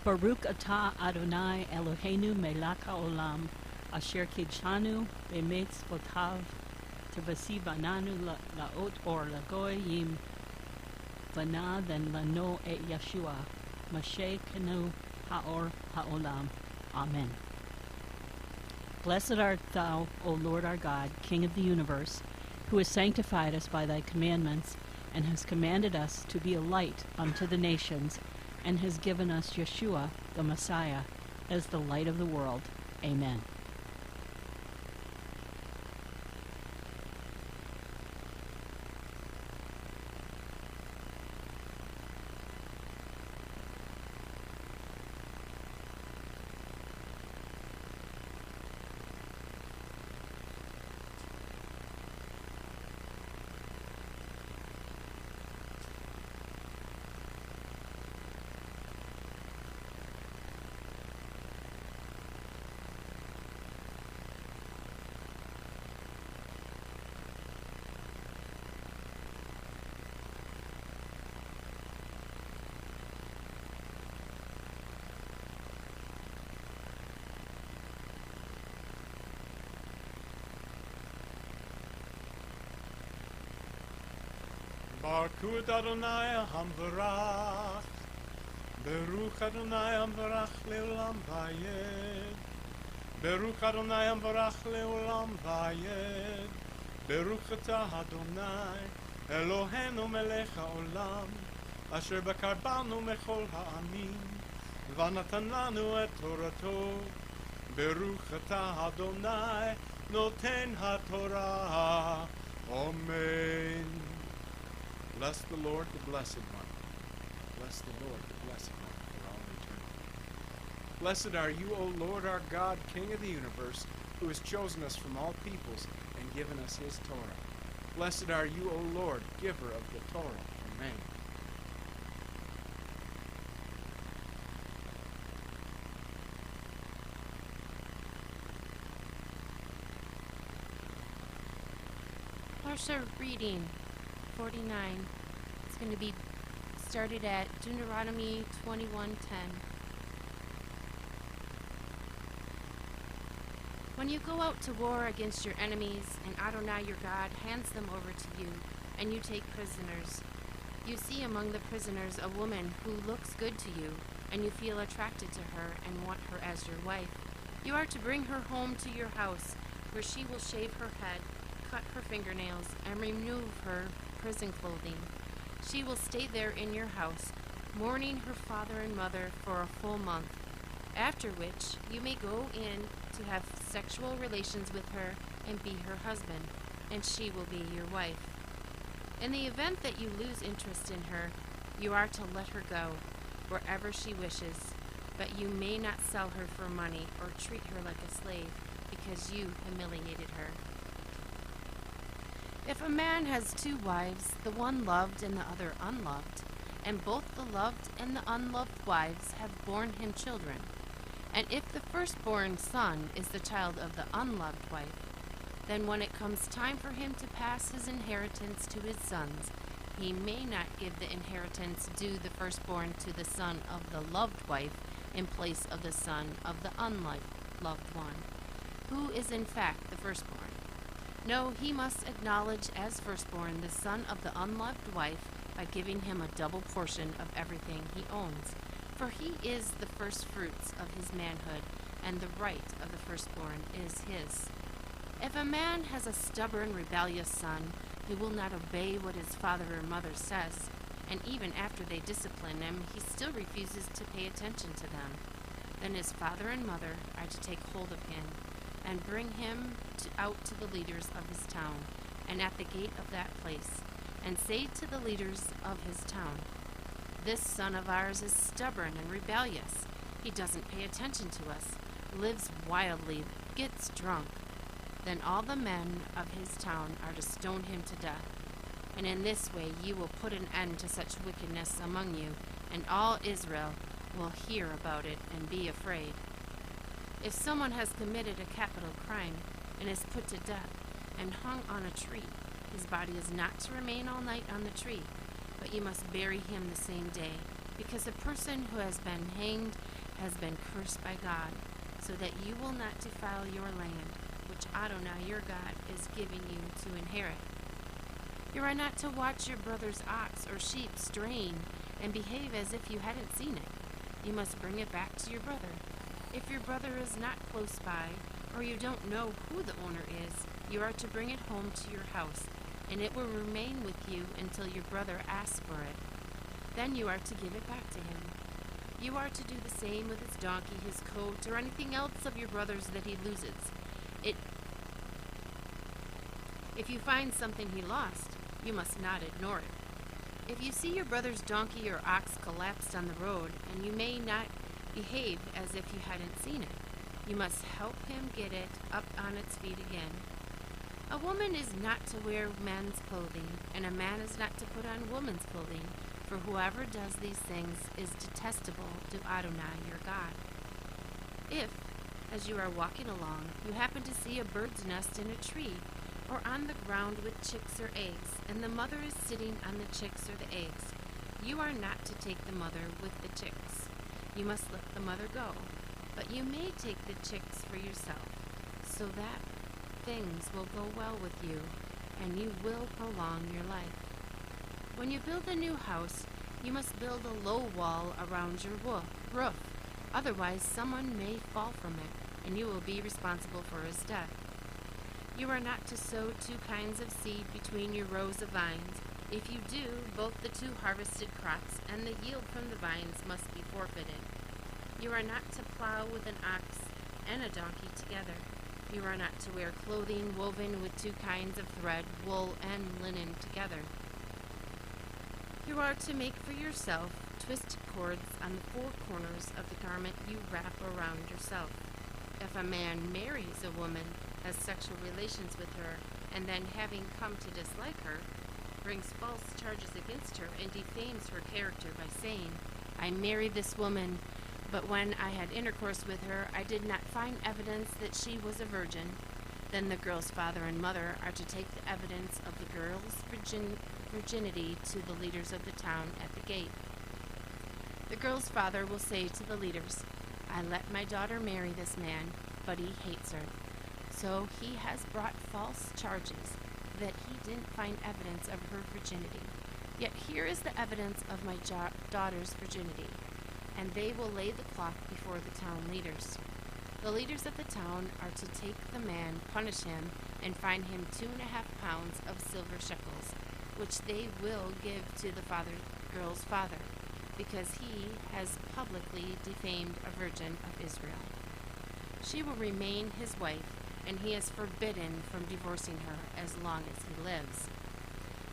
Baruch atah Adonai Eloheinu melech haolam, asher kidshanu b'mitzvotav, tevasivananu la'ot or lagoyim, v'na then lano et Yeshua, Mashe kenu haor haolam. Amen. Blessed art thou, O Lord our God, King of the universe, who has sanctified us by thy commandments, and has commanded us to be a light unto the nations, and has given us Yeshua, the Messiah, as the light of the world. Amen. Baruch Adonai Hamvarach, Baruch Adonai Hamvarach Leolam Vayed, Baruch Adonai Hamvarach Leolam Vayed, Baruch Atah Adonai Eloheinu Melech Haolam, Asher Bakar Banu Mechol Ha'amim, V'natan Lanu Et Torato, Baruch Atah Adonai Noten HaTorah. Amen. Bless the Lord, the Blessed One. Bless the Lord, the Blessed One, for all eternity. Blessed are you, O Lord our God, King of the universe, who has chosen us from all peoples and given us his Torah. Blessed are you, O Lord, giver of the Torah for men. Parashah reading 49. It's going to be started at Deuteronomy 21:10. When you go out to war against your enemies, and Adonai your God hands them over to you, and you take prisoners, you see among the prisoners a woman who looks good to you, and you feel attracted to her and want her as your wife. You are to bring her home to your house, where she will shave her head, cut her fingernails, and remove her prison clothing. She will stay there in your house, mourning her father and mother for a full month, after which you may go in to have sexual relations with her and be her husband, and she will be your wife. In the event that you lose interest in her, you are to let her go, wherever she wishes, but you may not sell her for money or treat her like a slave, because you humiliated her. If a man has two wives, the one loved and the other unloved, and both the loved and the unloved wives have borne him children, and if the firstborn son is the child of the unloved wife, then when it comes time for him to pass his inheritance to his sons, he may not give the inheritance due the firstborn to the son of the loved wife in place of the son of the unloved one, who is in fact the firstborn. No, he must acknowledge as firstborn the son of the unloved wife by giving him a double portion of everything he owns, for he is the firstfruits of his manhood, and the right of the firstborn is his. If a man has a stubborn, rebellious son who will not obey what his father or mother says, and even after they discipline him, he still refuses to pay attention to them, then his father and mother are to take hold of him and bring him out to the leaders of his town, and at the gate of that place, and say to the leaders of his town, "This son of ours is stubborn and rebellious. He doesn't pay attention to us, lives wildly, gets drunk." Then all the men of his town are to stone him to death. And in this way you will put an end to such wickedness among you, and all Israel will hear about it and be afraid. If someone has committed a capital crime and is put to death and hung on a tree, his body is not to remain all night on the tree, but you must bury him the same day, because a person who has been hanged has been cursed by God, so that you will not defile your land, which Adonai your God is giving you to inherit. You are not to watch your brother's ox or sheep straying and behave as if you hadn't seen it. You must bring it back to your brother. If your brother is not close by, or you don't know who the owner is, you are to bring it home to your house, and it will remain with you until your brother asks for it. Then you are to give it back to him. You are to do the same with his donkey, his coat, or anything else of your brother's that he loses. If you find something he lost, you must not ignore it. If you see your brother's donkey or ox collapsed on the road, and you may not behave as if you hadn't seen it, you must help him get it up on its feet again. A woman is not to wear men's clothing, and a man is not to put on woman's clothing, for whoever does these things is detestable to Adonai your God. If, as you are walking along, you happen to see a bird's nest in a tree, or on the ground with chicks or eggs, and the mother is sitting on the chicks or the eggs, you are not to take the mother with the chicks. You must let the mother go, but you may take the chicks for yourself, so that things will go well with you, and you will prolong your life. When you build a new house, you must build a low wall around your roof. Otherwise, someone may fall from it, and you will be responsible for his death. You are not to sow two kinds of seed between your rows of vines. If you do, both the two harvested crops and the yield from the vines must be forfeited. You are not to plow with an ox and a donkey together. You are not to wear clothing woven with two kinds of thread, wool and linen together. You are to make for yourself twisted cords on the four corners of the garment you wrap around yourself. If a man marries a woman, has sexual relations with her, and then, having come to dislike her, brings false charges against her and defames her character by saying, I married this woman, but when I had intercourse with her, I did not find evidence that she was a virgin, then the girl's father and mother are to take the evidence of the girl's virginity to the leaders of the town at the gate. The girl's father will say to the leaders, I let my daughter marry this man, but he hates her. So he has brought false charges that he didn't find evidence of her virginity. Yet here is the evidence of my daughter's virginity. And they will lay the cloth before the town leaders. The leaders of the town are to take the man, punish him, and fine him 2.5 pounds of silver shekels, which they will give to the girl's father, because he has publicly defamed a virgin of Israel. She will remain his wife, and he is forbidden from divorcing her as long as he lives.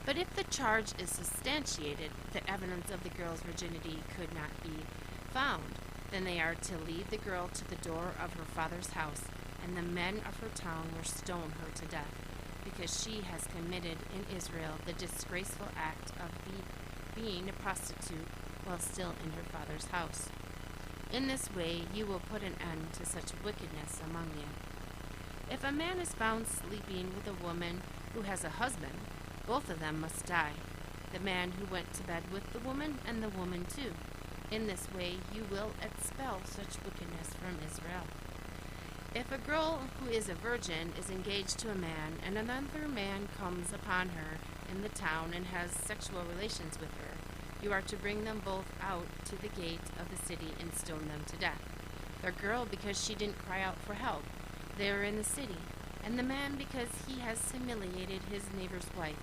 But if the charge is substantiated, the evidence of the girl's virginity could not be found, then they are to lead the girl to the door of her father's house, and the men of her town will stone her to death, because she has committed in Israel the disgraceful act of being a prostitute while still in her father's house. In this way you will put an end to such wickedness among you. If a man is found sleeping with a woman who has a husband, both of them must die, the man who went to bed with the woman and the woman too. In this way you will expel such wickedness from Israel. If a girl who is a virgin is engaged to a man, and another man comes upon her in the town and has sexual relations with her, you are to bring them both out to the gate of the city and stone them to death. The girl because she didn't cry out for help, they are in the city, and the man because he has humiliated his neighbor's wife.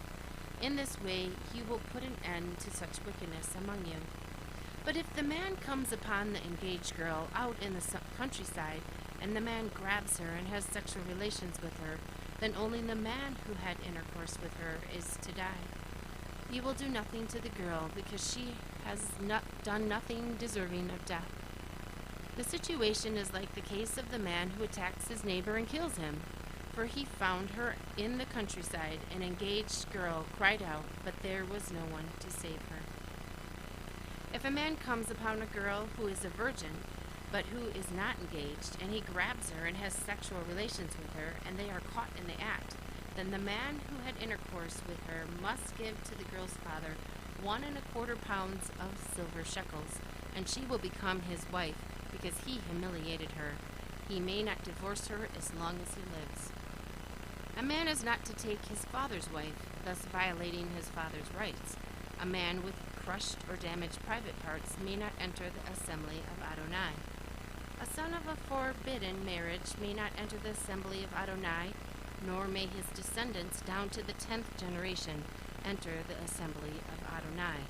In this way you will put an end to such wickedness among you. But if the man comes upon the engaged girl out in the countryside, and the man grabs her and has sexual relations with her, then only the man who had intercourse with her is to die. You will do nothing to the girl, because she has done nothing deserving of death. The situation is like the case of the man who attacks his neighbor and kills him, for he found her in the countryside. An engaged girl cried out, but there was no one to save her. If a man comes upon a girl who is a virgin, but who is not engaged, and he grabs her and has sexual relations with her, and they are caught in the act, then the man who had intercourse with her must give to the girl's father 1.25 pounds of silver shekels, and she will become his wife, because he humiliated her. He may not divorce her as long as he lives. A man is not to take his father's wife, thus violating his father's rights. A man with crushed or damaged private parts may not enter the assembly of Adonai. A son of a forbidden marriage may not enter the assembly of Adonai, nor may his descendants down to the 10th generation enter the assembly of Adonai.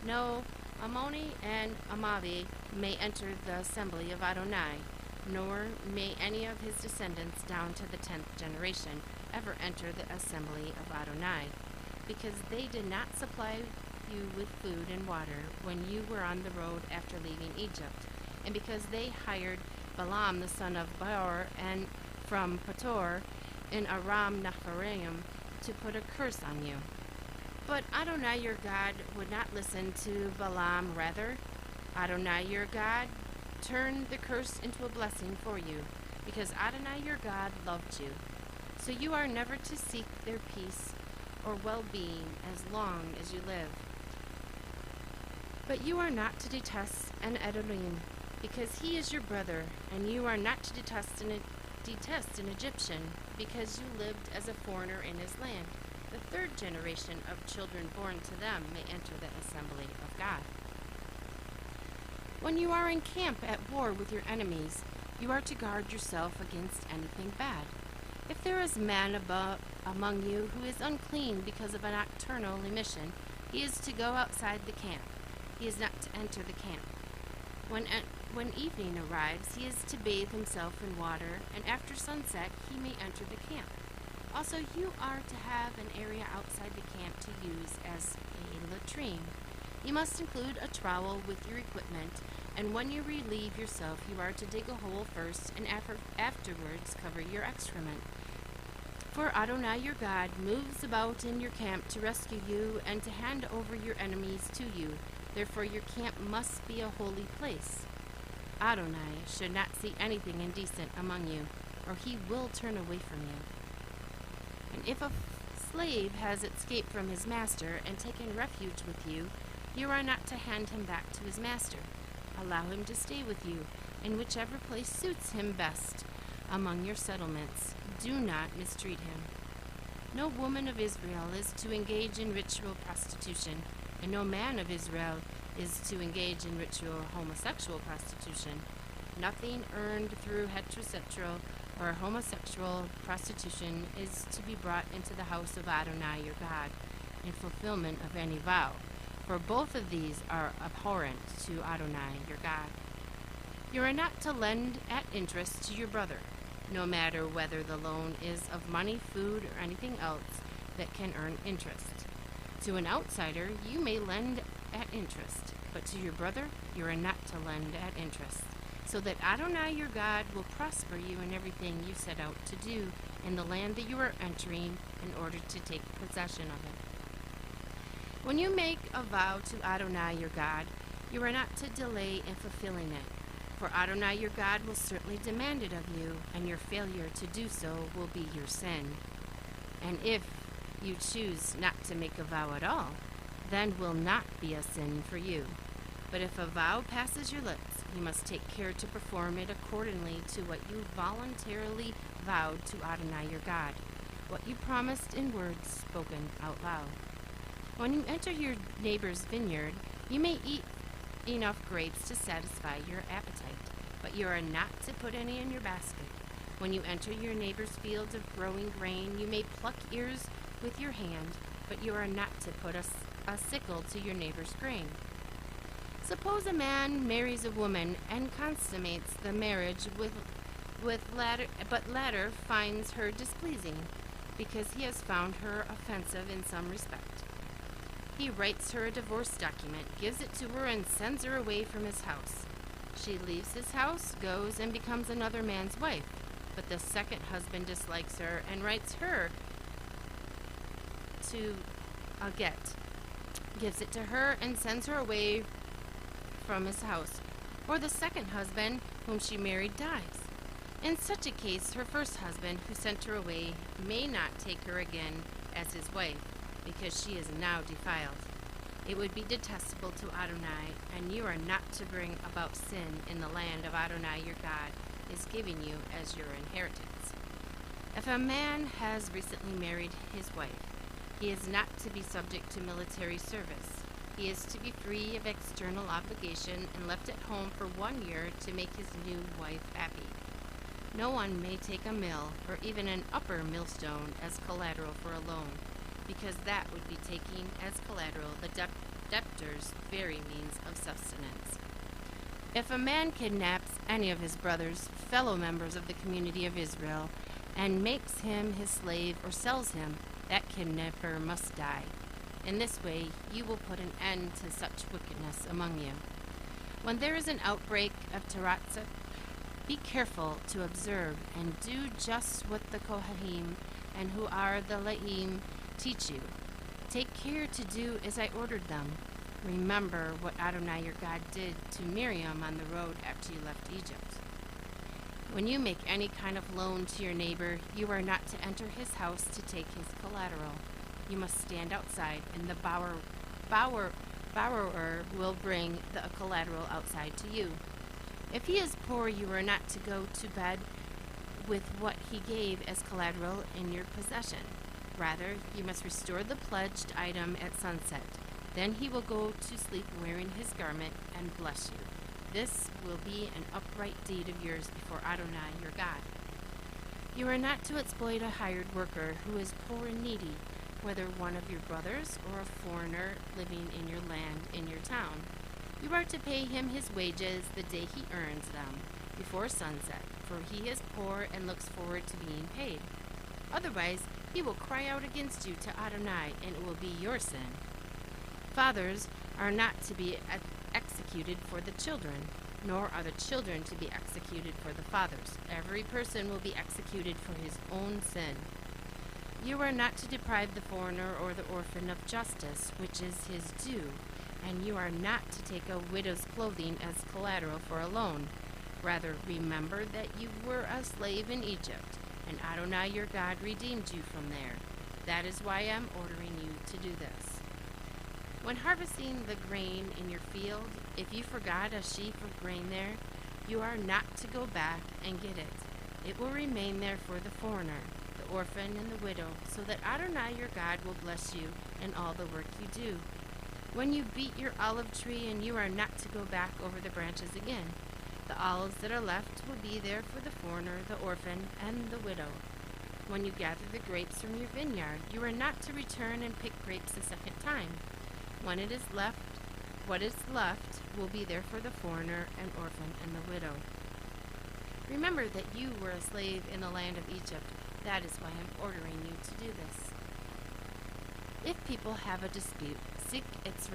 No, Ammoni and Amavi may enter the assembly of Adonai, nor may any of his descendants down to the 10th generation ever enter the assembly of Adonai, because they did not supply you with food and water when you were on the road after leaving Egypt, and because they hired Balaam the son of Beor and from Petor in Aram Naharaim to put a curse on you. But Adonai your God would not listen to Balaam. Rather, Adonai your God turned the curse into a blessing for you, because Adonai your God loved you. So you are never to seek their peace or well-being as long as you live. But you are not to detest an Edolim, because he is your brother, and you are not to detest an Egyptian, because you lived as a foreigner in his land. The third generation of children born to them may enter the assembly of God. When you are in camp at war with your enemies, you are to guard yourself against anything bad. If there is a man among you who is unclean because of a nocturnal emission, he is to go outside the camp. He is not to enter the camp. When evening arrives, he is to bathe himself in water, and after sunset he may enter the camp. Also, you are to have an area outside the camp to use as a latrine. You must include a trowel with your equipment, and when you relieve yourself, you are to dig a hole first, and afterwards cover your excrement. For Adonai your God moves about in your camp to rescue you and to hand over your enemies to you. Therefore your camp must be a holy place. Adonai should not see anything indecent among you, or he will turn away from you. And if a slave has escaped from his master and taken refuge with you, you are not to hand him back to his master. Allow him to stay with you in whichever place suits him best among your settlements. Do not mistreat him. No woman of Israel is to engage in ritual prostitution, and no man of Israel is to engage in ritual homosexual prostitution. Nothing earned through heterosexual or homosexual prostitution is to be brought into the house of Adonai your God in fulfillment of any vow, for both of these are abhorrent to Adonai your God. You are not to lend at interest to your brother, no matter whether the loan is of money, food, or anything else that can earn interest. To an outsider, you may lend at interest, but to your brother, you are not to lend at interest, so that Adonai your God will prosper you in everything you set out to do in the land that you are entering in order to take possession of it. When you make a vow to Adonai your God, you are not to delay in fulfilling it, for Adonai your God will certainly demand it of you, and your failure to do so will be your sin. And if you choose not to make a vow at all, then will not be a sin for you. But if a vow passes your lips, you must take care to perform it accordingly to what you voluntarily vowed to Adonai your God, what you promised in words spoken out loud. When you enter your neighbor's vineyard, you may eat enough grapes to satisfy your appetite, but you are not to put any in your basket. When you enter your neighbor's field of growing grain, you may pluck ears with your hand, but you are not to put a sickle to your neighbor's grain. Suppose a man marries a woman and consummates the marriage but latter finds her displeasing, because he has found her offensive in some respect. He writes her a divorce document, gives it to her, and sends her away from his house. She leaves his house, goes, and becomes another man's wife, but the second husband dislikes her and writes her to a get, gives it to her, and sends her away from his house. Or the second husband, whom she married, dies. In such a case, her first husband, who sent her away, may not take her again as his wife, because she is now defiled. It would be detestable to Adonai, and you are not to bring about sin in the land of Adonai your God is giving you as your inheritance. If a man has recently married his wife, he is not to be subject to military service. He is to be free of external obligation and left at home for 1 year to make his new wife happy. No one may take a mill or even an upper millstone as collateral for a loan, because that would be taking as collateral the debtor's very means of sustenance. If a man kidnaps any of his brothers, fellow members of the community of Israel, and makes him his slave or sells him, that kidnapper must die. In this way, you will put an end to such wickedness among you. When there is an outbreak of Tetze, be careful to observe and do just what the Kohanim and who are the Leim teach you. Take care to do as I ordered them. Remember what Adonai your God did to Miriam on the road after you left Egypt. When you make any kind of loan to your neighbor, you are not to enter his house to take his collateral. You must stand outside, and the borrower will bring the collateral outside to you. If he is poor, you are not to go to bed with what he gave as collateral in your possession. Rather, you must restore the pledged item at sunset. Then he will go to sleep wearing his garment and bless you. This will be an upright deed of yours before Adonai your God. You are not to exploit a hired worker who is poor and needy, whether one of your brothers or a foreigner living in your land in your town. You are to pay him his wages the day he earns them, before sunset, for he is poor and looks forward to being paid. Otherwise, he will cry out against you to Adonai, and it will be your sin. Fathers are not to be executed for the children, nor are the children to be executed for the fathers. Every person will be executed for his own sin. You are not to deprive the foreigner or the orphan of justice, which is his due, and you are not to take a widow's clothing as collateral for a loan. Rather, remember that you were a slave in Egypt, and Adonai your God redeemed you from there. That is why I am ordering you to do this. When harvesting the grain in your field, if you forgot a sheaf of grain there, you are not to go back and get it. It will remain there for the foreigner, the orphan, and the widow, so that Adonai your God will bless you in all the work you do. When you beat your olive tree, and you are not to go back over the branches again, the olives that are left will be there for the foreigner, the orphan, and the widow. When you gather the grapes from your vineyard, you are not to return and pick grapes a second time. When it is left, what is left will be there for the foreigner and orphan and the widow. Remember that you were a slave in the land of Egypt. That is why I am ordering you to do this. If people have a dispute, seek its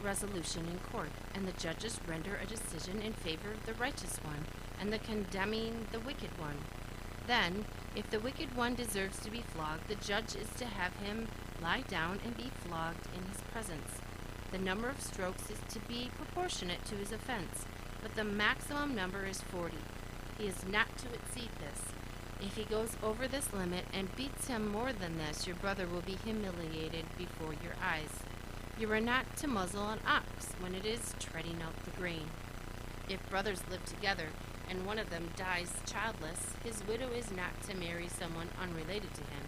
resolution in court, and the judges render a decision in favor of the righteous one, and the condemning the wicked one. Then, if the wicked one deserves to be flogged, the judge is to have him lie down and be flogged in his presence. The number of strokes is to be proportionate to his offense, but the maximum number is 40. He is not to exceed this. If he goes over this limit and beats him more than this, your brother will be humiliated before your eyes. You are not to muzzle an ox when it is treading out the grain. If brothers live together and one of them dies childless, his widow is not to marry someone unrelated to him.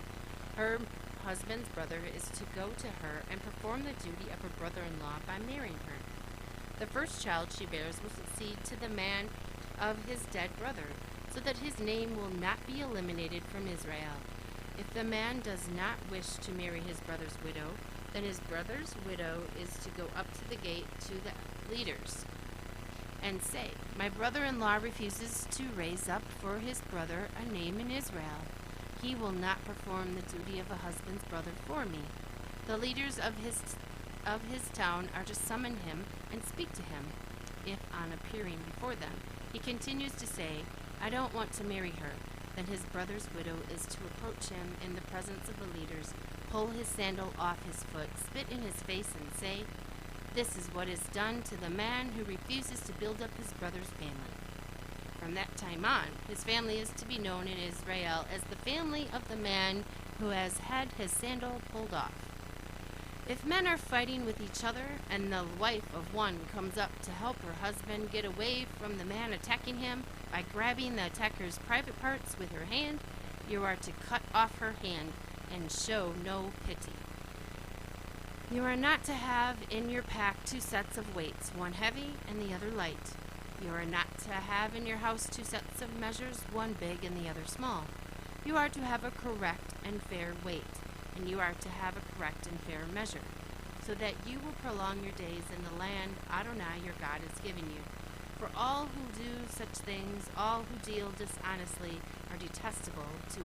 Her husband's brother is to go to her and perform the duty of her brother-in-law by marrying her. The first child she bears will succeed to the man of his dead brother, so that his name will not be eliminated from Israel. If the man does not wish to marry his brother's widow, then his brother's widow is to go up to the gate to the leaders and say, "My brother-in-law refuses to raise up for his brother a name in Israel. He will not perform the duty of a husband's brother for me." The leaders of his town are to summon him and speak to him. If, on appearing before them, he continues to say, "I don't want to marry her," then his brother's widow is to approach him in the presence of the leaders, pull his sandal off his foot, spit in his face, and say, "This is what is done to the man who refuses to build up his brother's family." From that time on, his family is to be known in Israel as the family of the man who has had his sandal pulled off. If men are fighting with each other, and the wife of one comes up to help her husband get away from the man attacking him by grabbing the attacker's private parts with her hand, you are to cut off her hand and show no pity. You are not to have in your pack 2 sets of weights, one heavy and the other light. You are not to have in your house 2 sets of measures, one big and the other small. You are to have a correct and fair weight, and you are to have a correct and fair measure, so that you will prolong your days in the land Adonai your God has given you. For all who do such things, all who deal dishonestly, are detestable to